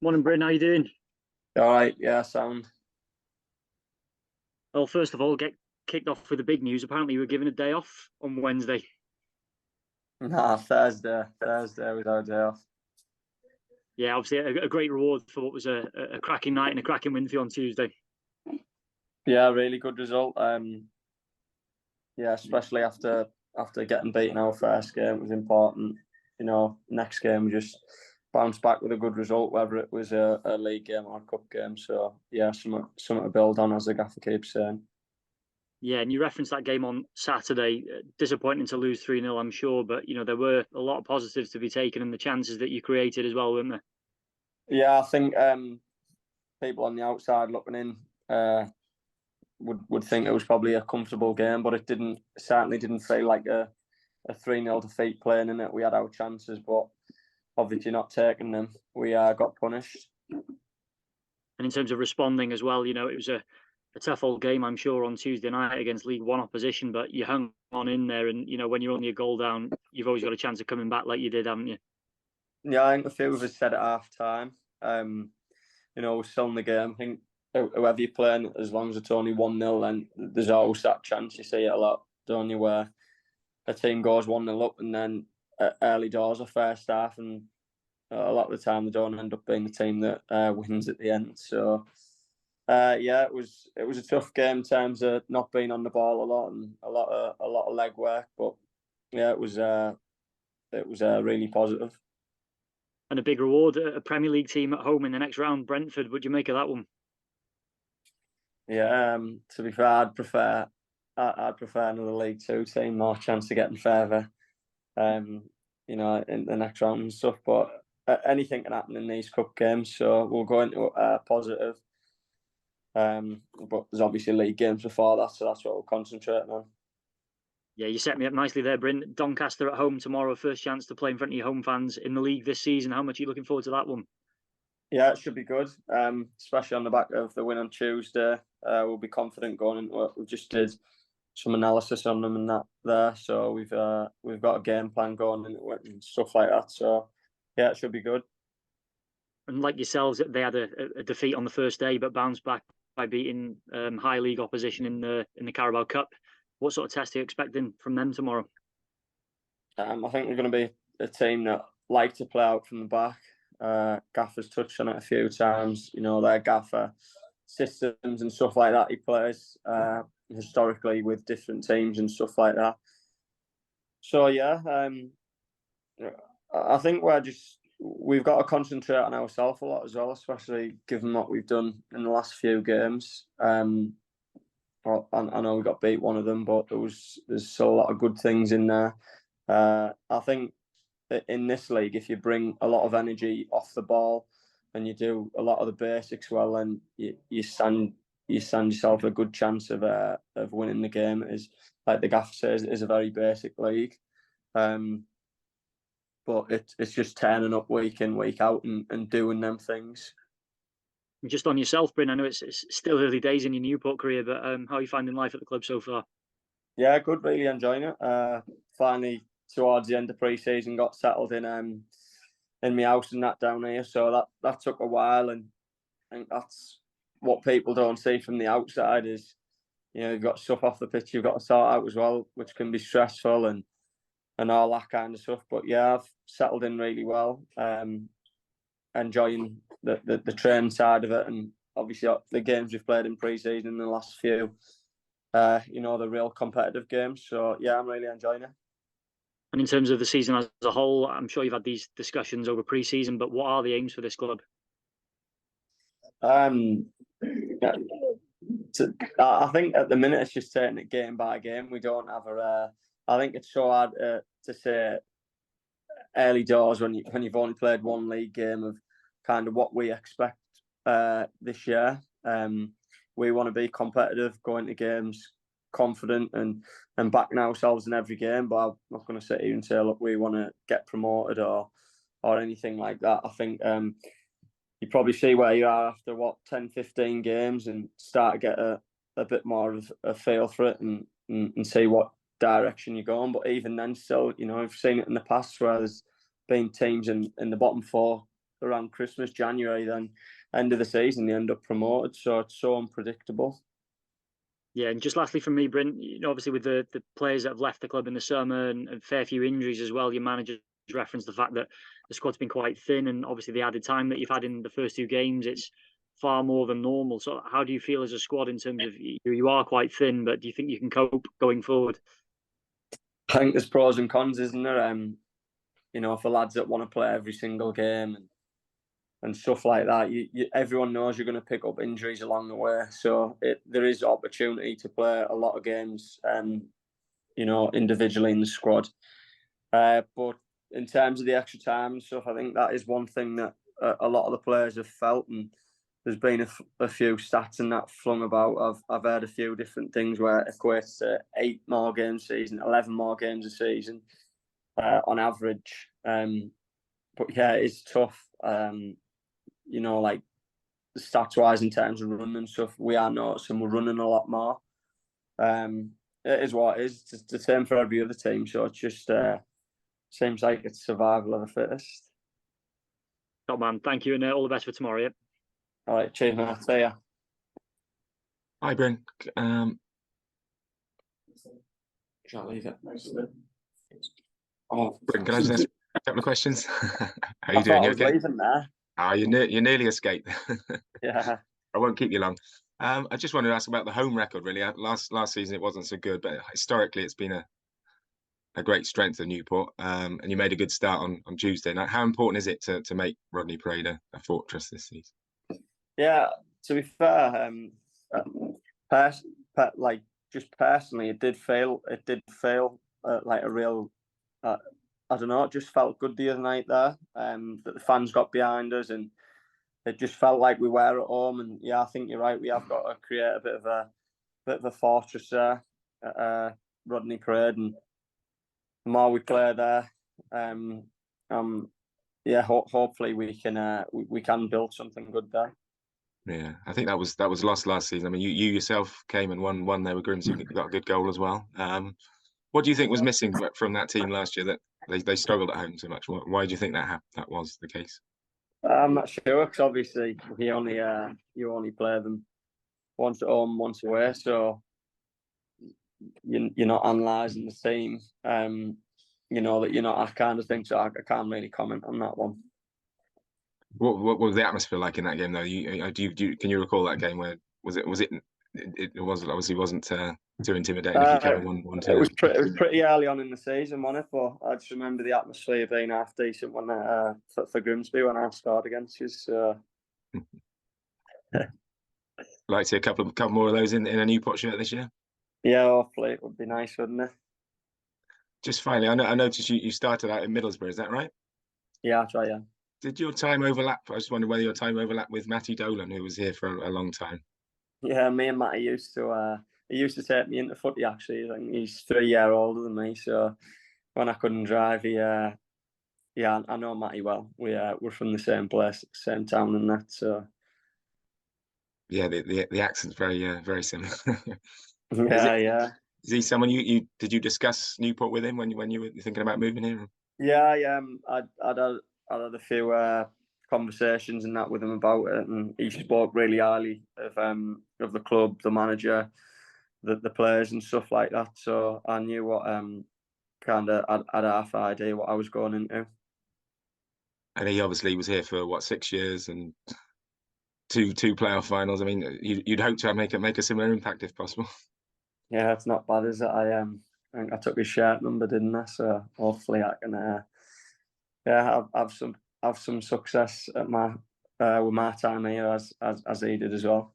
Morning, Bryn. How you doing? All right, yeah, sound. Well, first of all, get kicked off with the big news. Apparently, you were given a day off on Wednesday. Nah, Thursday was our day off. Yeah, obviously a great reward for what was a cracking night and a cracking win for you on Tuesday. Yeah, really good result. Yeah, especially after getting beaten our first game, it was important. Next game we just bounce back with a good result, whether it was a league game or a cup game. So yeah, something to build on, as the gaffer keeps saying. Yeah, and you referenced that game on Saturday. Disappointing to lose 3-0, I'm sure, but there were a lot of positives to be taken and the chances that you created as well, weren't there? Yeah, I think people on the outside looking in would think it was probably a comfortable game, but certainly didn't feel like a 3-0 defeat playing in it. We had our chances, but obviously not taking them. We got punished. And in terms of responding as well, it was a tough old game, I'm sure, on Tuesday night against League One opposition, but you hung on in there. And, when you're only a goal down, you've always got a chance of coming back like you did, haven't you? Yeah, I think a few of us said at half time, we're still in the game. I think whoever you're playing, as long as it's only 1-0, then there's always that chance. You see it a lot, don't you, where a team goes 1-0 up and then early doors or first half, and a lot of the time they don't end up being the team that wins at the end. So yeah, it was a tough game in terms of not being on the ball a lot and a lot of leg work, but yeah, it was really positive. And a big reward, a Premier League team at home in the next round, Brentford. What'd you make of that one? Yeah, to be fair, I'd prefer another League Two team, more chance of getting further, in the next round and stuff. But anything can happen in these cup games, so we'll go into positive. But there's obviously league games before that, so that's what we're concentrating on. Yeah, you set me up nicely there, Bryn. Doncaster at home tomorrow, first chance to play in front of your home fans in the league this season. How much are you looking forward to that one? Yeah, it should be good, especially on the back of the win on Tuesday. We'll be confident going into it. We just did some analysis on them and that there, so we've got a game plan going into it and stuff like that. So yeah, it should be good. And like yourselves, they had a defeat on the first day, but bounced back by beating high league opposition in the Carabao Cup. What sort of test are you expecting from them tomorrow? I think we're going to be a team that like to play out from the back. Gaffer's touched on it a few times. Their Gaffer systems and stuff like that he plays historically with different teams and stuff like that. So yeah, I think we've got to concentrate on ourselves a lot as well, especially given what we've done in the last few games. Well, I know we got beat one of them, but there's still a lot of good things in there. I think that in this league, if you bring a lot of energy off the ball and you do a lot of the basics well, then you stand yourself a good chance of winning the game. It is, like the gaffer says, it is a very basic league. But it's just turning up week in, week out and doing them things. Just on yourself, Bryn, I know it's still early days in your Newport career, but how are you finding life at the club so far? Yeah, good. Really enjoying it. Finally, towards the end of pre-season, got settled in my house and that down here. So that took a while, and I think that's what people don't see from the outside is, you've got stuff off the pitch you've got to sort out as well, which can be stressful and all that kind of stuff. But yeah, I've settled in really well. Enjoying the training side of it, and obviously the games we've played in pre-season in the last few. The real competitive games. So yeah, I'm really enjoying it. And in terms of the season as a whole, I'm sure you've had these discussions over pre-season, but what are the aims for this club? I think at the minute it's just taking it game by game. We don't have I think it's so hard to say early doors when you've only played one league game of kind of what we expect this year. We want to be competitive, going to games confident and backing ourselves in every game. But I'm not going to sit here and say, look, we want to get promoted or anything like that. I think you probably see where you are after 10, 15 games and start to get a bit more of a feel for it and see what direction you're going. But even then, still, I've seen it in the past where there's been teams in the bottom four around Christmas, January, then end of the season they end up promoted. So it's so unpredictable. Yeah, and just lastly from me, Bryn, obviously with the players that have left the club in the summer and a fair few injuries as well, your manager's referenced the fact that the squad's been quite thin, and obviously the added time that you've had in the first 2 games, it's far more than normal. So how do you feel as a squad in terms of, you are quite thin, but do you think you can cope going forward? I think there's pros and cons, isn't there? For lads that want to play every single game and stuff like that, everyone knows you're going to pick up injuries along the way. So there is opportunity to play a lot of games, individually in the squad. But in terms of the extra time and stuff, I think that is one thing that a lot of the players have felt. And there's been a few stats and that flung about. I've heard a few different things where it equates to 8 more games a season, 11 more games a season on average. But yeah, it's tough. Like stats wise in terms of running and stuff, we are noticing we're running a lot more. It is what it is. It's the same for every other team. So it just seems like it's survival of the fittest. Top man, thank you, and all the best for tomorrow. Yeah. All right, cheers, man. See ya. Hi, Bryn. Can't leave it. Bryn, can I just ask a couple of questions? How are you I doing? thought You I was okay? leaving there. You nearly escaped. Yeah. I won't keep you long. I just wanted to ask about the home record, really. Last season it wasn't so good, but historically it's been a great strength of Newport. And you made a good start on Tuesday. Now, how important is it to make Rodney Parade a fortress this season? Yeah, to be fair, just personally, it did feel like a real. I don't know. It just felt good the other night there. That the fans got behind us, and it just felt like we were at home. And yeah, I think you're right. We have got to create a bit of a fortress there at Rodney Parade, and the more we play there, hopefully we can build something good there. Yeah, I think that was lost last season. I mean, you yourself came and won there with Grimsby. You got a good goal as well. What do you think was missing from that team last year that they struggled at home so much? Why do you think that was the case? I'm not sure, because obviously you only play them once at home, once away, so you're not analysing the team. That you're not that kind of thing. So I can't really comment on that one. What was the atmosphere like in that game, though? Can you recall that game where it obviously wasn't too intimidating if you came in 1-2? It was pretty early on in the season, wasn't it? But I just remember the atmosphere being half decent when for Grimsby when I scored against you. So. Like to see a couple more of those in a Newport shirt this year. Yeah, hopefully it would be nice, wouldn't it? Just finally, I noticed you started out in Middlesbrough. Is that right? Yeah, that's right. Yeah. Did your time overlap? I just wondered whether your time overlapped with Matty Dolan, who was here for a long time. Yeah, me and Matty used to take me into footy. Actually, I think he's 3 years older than me. So when I couldn't drive, I know Matty well. We're from the same place, same town, and that. So yeah, the accent's very similar. Yeah. Is he someone did you discuss Newport with him when you were thinking about moving here? Yeah. I'd had a few conversations and that with him about it, and he spoke really highly of the club, the manager, the players and stuff like that. So I knew what kind of had half idea what I was going into. And he obviously was here for 6 years and two playoff finals. I mean, you'd hope to make a similar impact if possible. Yeah, it's not bad, is it? I think I took his shirt number, didn't I? So hopefully I can have some success at with my time here as he did as well.